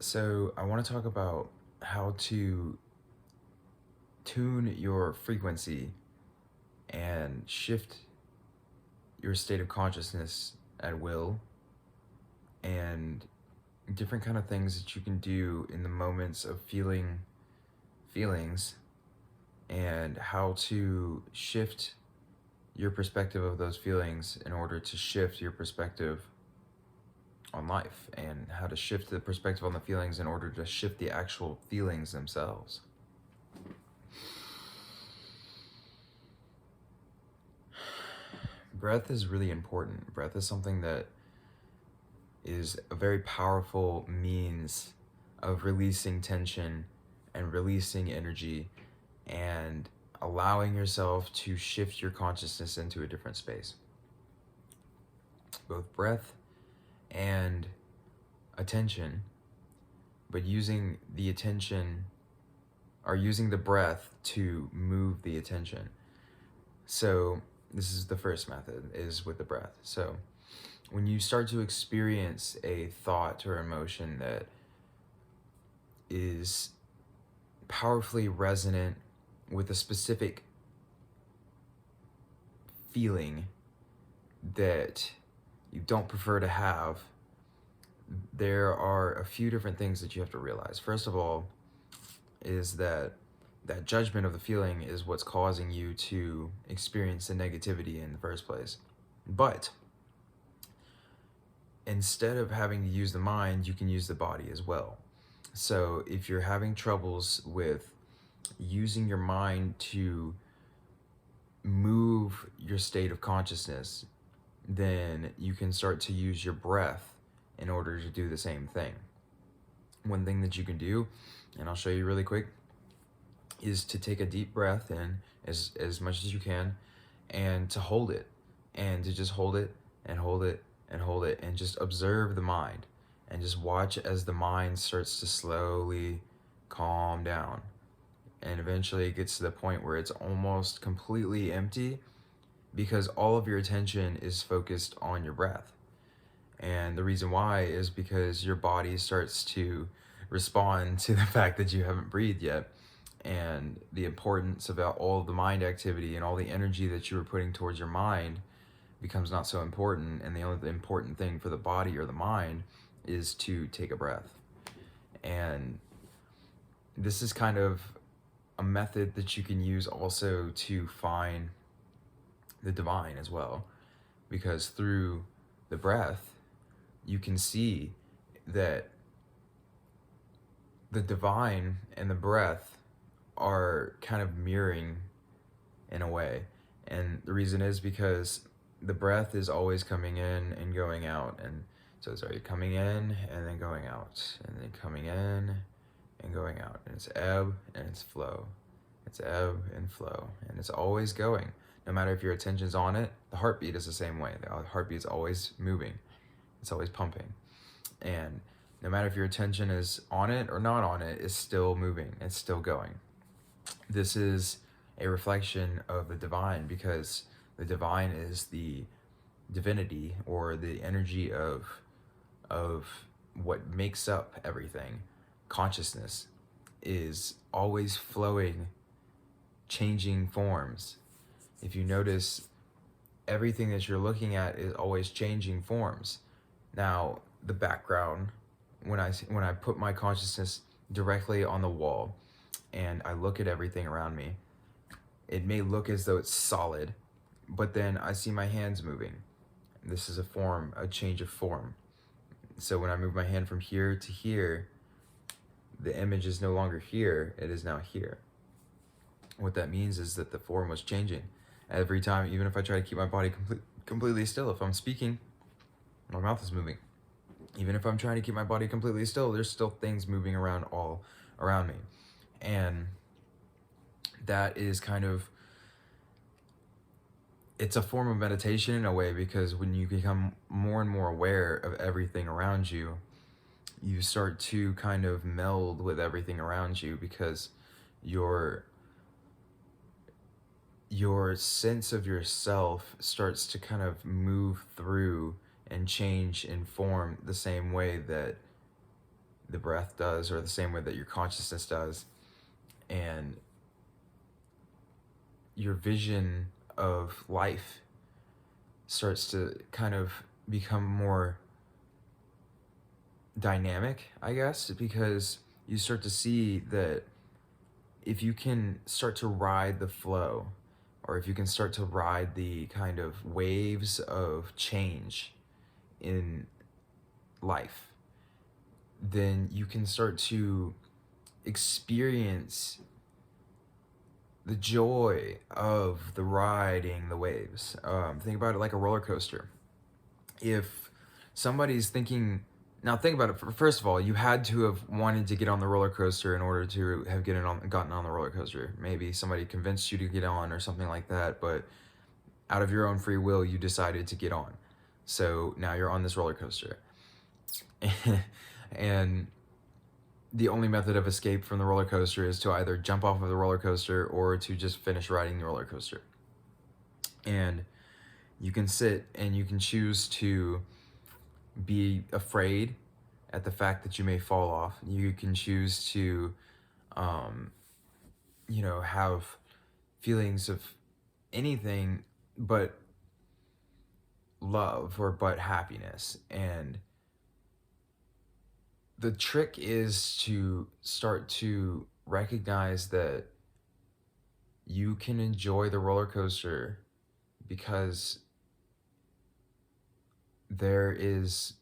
So, I want to talk about how to tune your frequency and shift your state of consciousness at will, and different kind of things that you can do in the moments of feeling feelings, and how to shift your perspective of those feelings in order to shift your perspective on life, and how to shift the perspective on the feelings in order to shift the actual feelings themselves. Breath is really important. Breath is something that is a very powerful means of releasing tension and releasing energy and allowing yourself to shift your consciousness into a different space. Both breath and attention, but using the attention or using the breath to move the attention. So this is the first method, is with the breath. So when you start to experience a thought or emotion that is powerfully resonant with a specific feeling that you don't prefer to have, there are a few different things that you have to realize. First of all, is that judgment of the feeling is what's causing you to experience the negativity in the first place. But instead of having to use the mind, you can use the body as well. So if you're having troubles with using your mind to move your state of consciousness, then you can start to use your breath in order to do the same thing. One thing that you can do, and I'll show you really quick, is to take a deep breath in as much as you can, and to hold it, and to just hold it and hold it and hold it, and just observe the mind, and just watch as the mind starts to slowly calm down, and eventually it gets to the point where it's almost completely empty because all of your attention is focused on your breath. And the reason why is because your body starts to respond to the fact that you haven't breathed yet, and the importance of all the mind activity and all the energy that you were putting towards your mind becomes not so important, and the only important thing for the body or the mind is to take a breath. And this is kind of a method that you can use also to find the divine as well, because through the breath you can see that the divine and the breath are kind of mirroring in a way. And the reason is because the breath is always coming in and going out, and so it's already coming in and then going out, and then coming in and going out, and it's ebb and it's flow, it's ebb and flow, and it's always going. No matter if your attention's on it, the heartbeat is the same way. The heartbeat's always moving, it's always pumping, and no matter if your attention is on it or not on it, it's still moving, it's still going. This is a reflection of the divine, because the divine is the divinity, or the energy of what makes up everything. Consciousness is always flowing, changing forms. If you notice, everything that you're looking at is always changing forms. Now, the background, when I put my consciousness directly on the wall and I look at everything around me, it may look as though it's solid, but then I see my hands moving. This is a change of form. So when I move my hand from here to here, the image is no longer here, it is now here. What that means is that the form was changing. Every time, even if I try to keep my body completely still, if I'm speaking, my mouth is moving. Even if I'm trying to keep my body completely still, there's still things moving around all around me. And that is kind of, it's a form of meditation in a way, because when you become more and more aware of everything around you, you start to kind of meld with everything around you, because your sense of yourself starts to kind of move through and change and form the same way that the breath does, or the same way that your consciousness does. And your vision of life starts to kind of become more dynamic, I guess, because you start to see that if you can start to ride the flow, or if you can start to ride the kind of waves of change in life, then you can start to experience the joy of the riding the waves. Think about it like a roller coaster. If somebody's thinking, now think about it. First of all, you had to have wanted to get on the roller coaster in order to have gotten on the roller coaster. Maybe somebody convinced you to get on or something like that, but out of your own free will, you decided to get on. So now you're on this roller coaster. And the only method of escape from the roller coaster is to either jump off of the roller coaster or to just finish riding the roller coaster. And you can sit and you can choose to be afraid at the fact that you may fall off. You can choose to, have feelings of anything but love or but happiness. And the trick is to start to recognize that you can enjoy the roller coaster because there is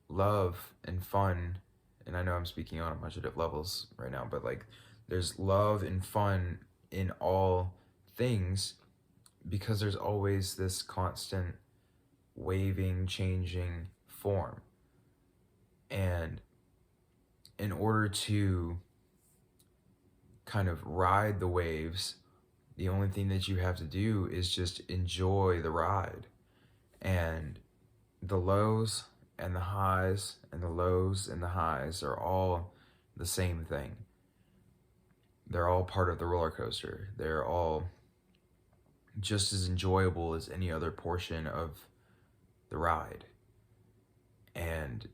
love and fun. And I know I'm speaking on a bunch of levels right now, but like there's love and fun in all things because there's always this constant waving, changing form. And in order to kind of ride the waves, the only thing that you have to do is just enjoy the ride. And the lows and the highs and the lows and the highs are all the same thing. They're all part of the roller coaster. They're all just as enjoyable as any other portion of the ride. And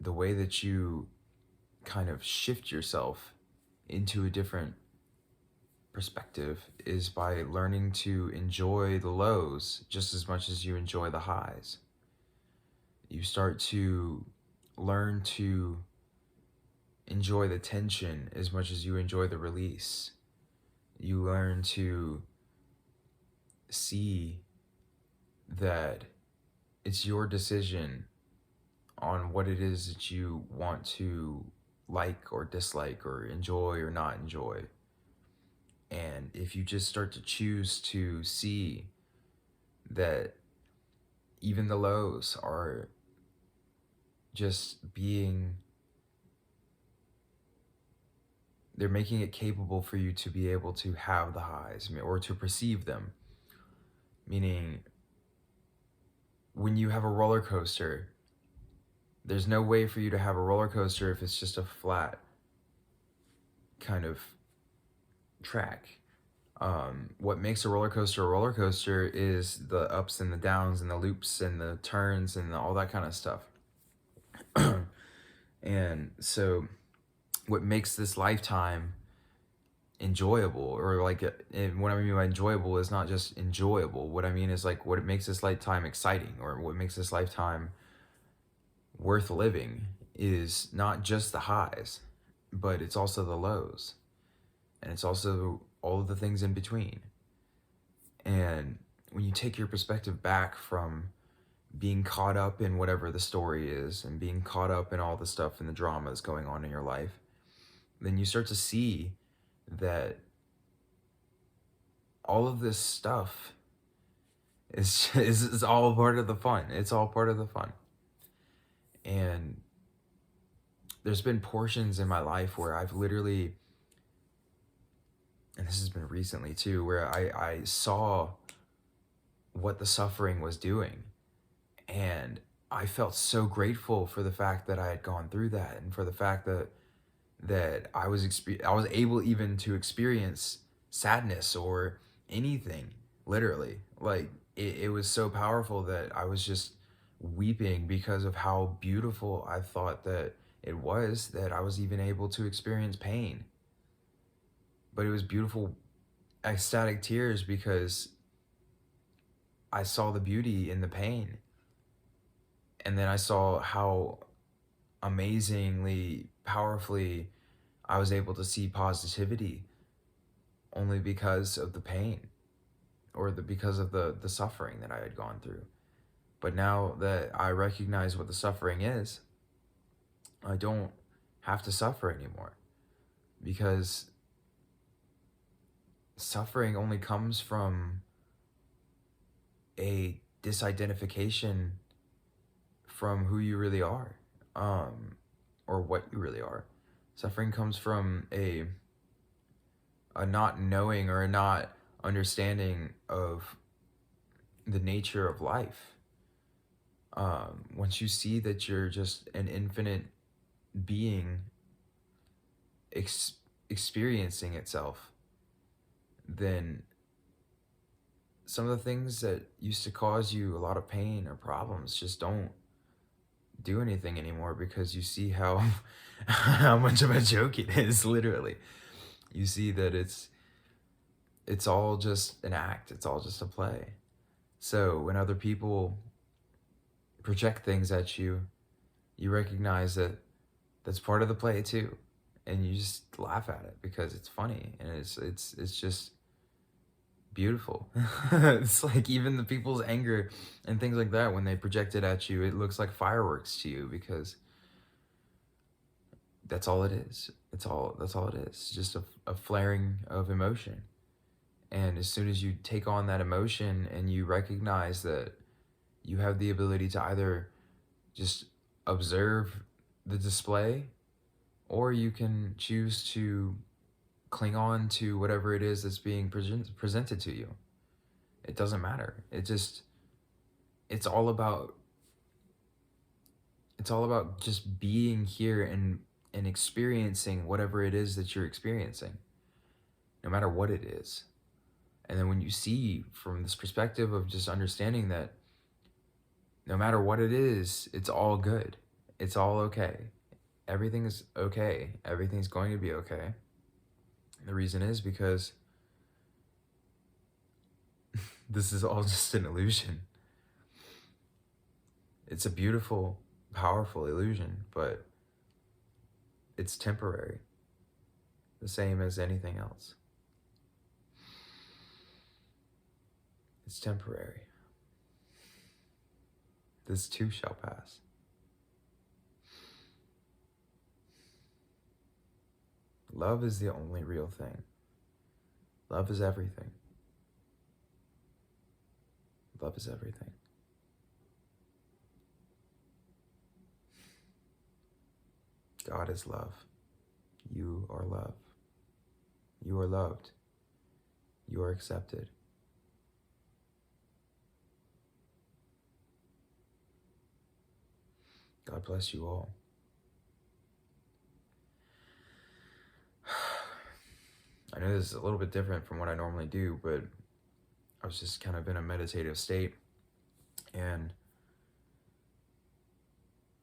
the way that you kind of shift yourself into a different perspective is by learning to enjoy the lows just as much as you enjoy the highs. You start to learn to enjoy the tension as much as you enjoy the release. You learn to see that it's your decision on what it is that you want to like or dislike or enjoy or not enjoy. And if you just start to choose to see that even the lows are just being, they're making it capable for you to be able to have the highs or to perceive them. Meaning, when you have a roller coaster, there's no way for you to have a roller coaster if it's just a flat kind of track. What makes a roller coaster is the ups and the downs and the loops and the turns and all that kind of stuff. And so what makes this lifetime enjoyable, or like what I mean by enjoyable is not just enjoyable. What I mean is like what makes this lifetime exciting, or what makes this lifetime worth living is not just the highs, but it's also the lows, and it's also all of the things in between. And when you take your perspective back from being caught up in whatever the story is and being caught up in all the stuff and the drama that's going on in your life, then you start to see that all of this stuff is all part of the fun. It's all part of the fun. And there's been portions in my life where I've literally, and this has been recently too, where I saw what the suffering was doing. And I felt so grateful for the fact that I had gone through that, and for the fact that I was able even to experience sadness or anything, literally. Like it was so powerful that I was just weeping because of how beautiful I thought that it was that I was even able to experience pain. But it was beautiful, ecstatic tears because I saw the beauty in the pain. And then I saw how amazingly, powerfully I was able to see positivity only because of the pain, or because of the suffering that I had gone through. But now that I recognize what the suffering is, I don't have to suffer anymore, because suffering only comes from a disidentification from who you really are, or what you really are. Suffering comes from a not knowing or a not understanding of the nature of life. Once you see that you're just an infinite being experiencing itself, then some of the things that used to cause you a lot of pain or problems just don't do anything anymore, because you see how how much of a joke it is. Literally, you see that it's all just an act, it's all just a play. So when other people project things at you, you recognize that that's part of the play too, and you just laugh at it because it's funny, and it's just beautiful. It's like even the people's anger and things like that, when they project it at you, it looks like fireworks to you, because that's all it is. That's all it is. Just a flaring of emotion. And as soon as you take on that emotion and you recognize that you have the ability to either just observe the display, or you can choose to cling on to whatever it is that's being presented to you. It doesn't matter. It's all about just being here and experiencing whatever it is that you're experiencing, no matter what it is. And then when you see from this perspective of just understanding that no matter what it is, it's all good. It's all okay. Everything is okay. Everything's going to be okay. The reason is because this is all just an illusion. It's a beautiful, powerful illusion, but it's temporary, the same as anything else. It's temporary. This too shall pass. Love is the only real thing. Love is everything. Love is everything. God is love. You are love. You are loved. You are accepted. God bless you all. I know this is a little bit different from what I normally do, but I was just kind of in a meditative state, and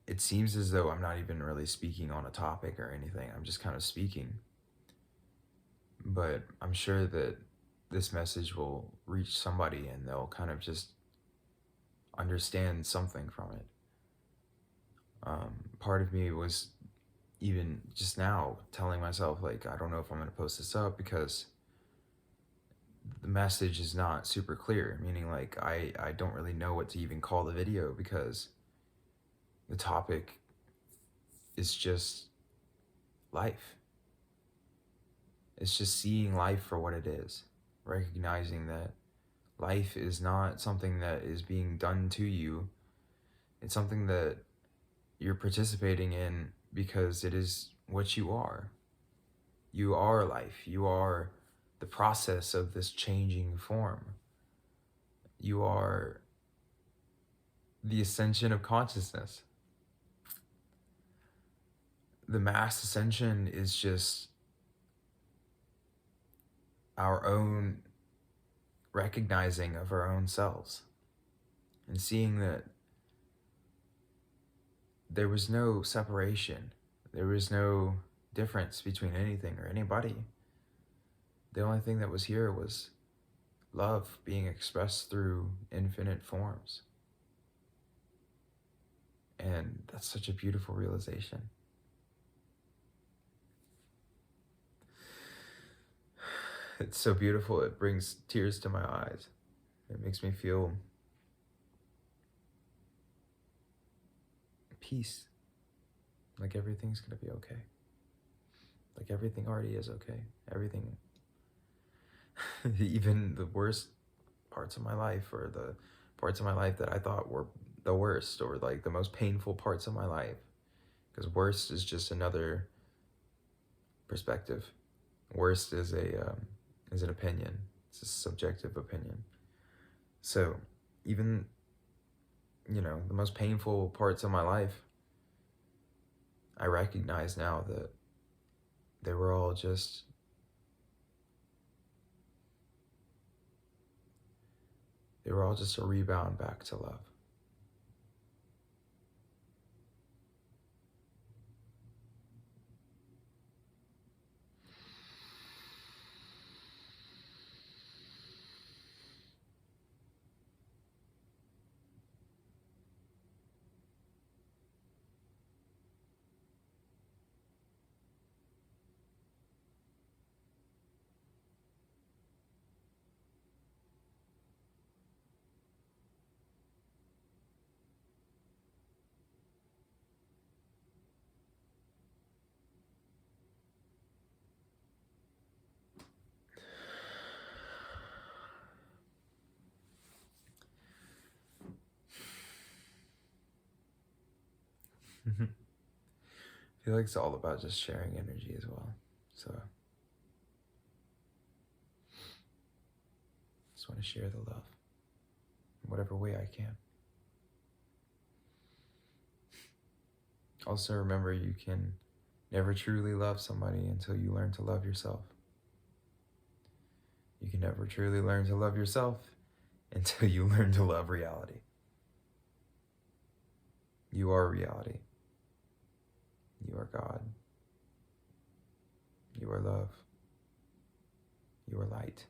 it seems as though I'm not even really speaking on a topic or anything. I'm just kind of speaking. But I'm sure that this message will reach somebody and they'll kind of just understand something from it. Part of me was even just now telling myself, like, I don't know if I'm going to post this up because the message is not super clear, meaning like I don't really know what to even call the video, because the topic is just life. It's just seeing life for what it is, recognizing that life is not something that is being done to you. It's something that you're participating in because it is what you are. You are life. You are the process of this changing form. You are the ascension of consciousness. The mass ascension is just our own recognizing of our own selves and seeing that there was no separation There was no difference between anything or anybody. The only thing that was here was love being expressed through infinite forms. And that's such a beautiful realization. It's so beautiful, it brings tears to my eyes. It makes me feel peace, like everything's gonna be okay. Like everything already is okay. Everything, even the worst parts of my life, or the parts of my life that I thought were the worst, or like the most painful parts of my life. Because worst is just another perspective. Worst is an opinion. It's a subjective opinion. So even, the most painful parts of my life, I recognize now that they were all just a rebound back to love. I feel like it's all about just sharing energy as well. So just want to share the love in whatever way I can. Also remember, you can never truly love somebody until you learn to love yourself. You can never truly learn to love yourself until you learn to love reality. You are reality. You are God. You are love. You are light.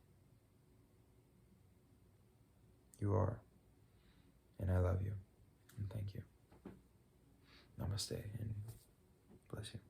You are. And I love you. And thank you. Namaste and bless you.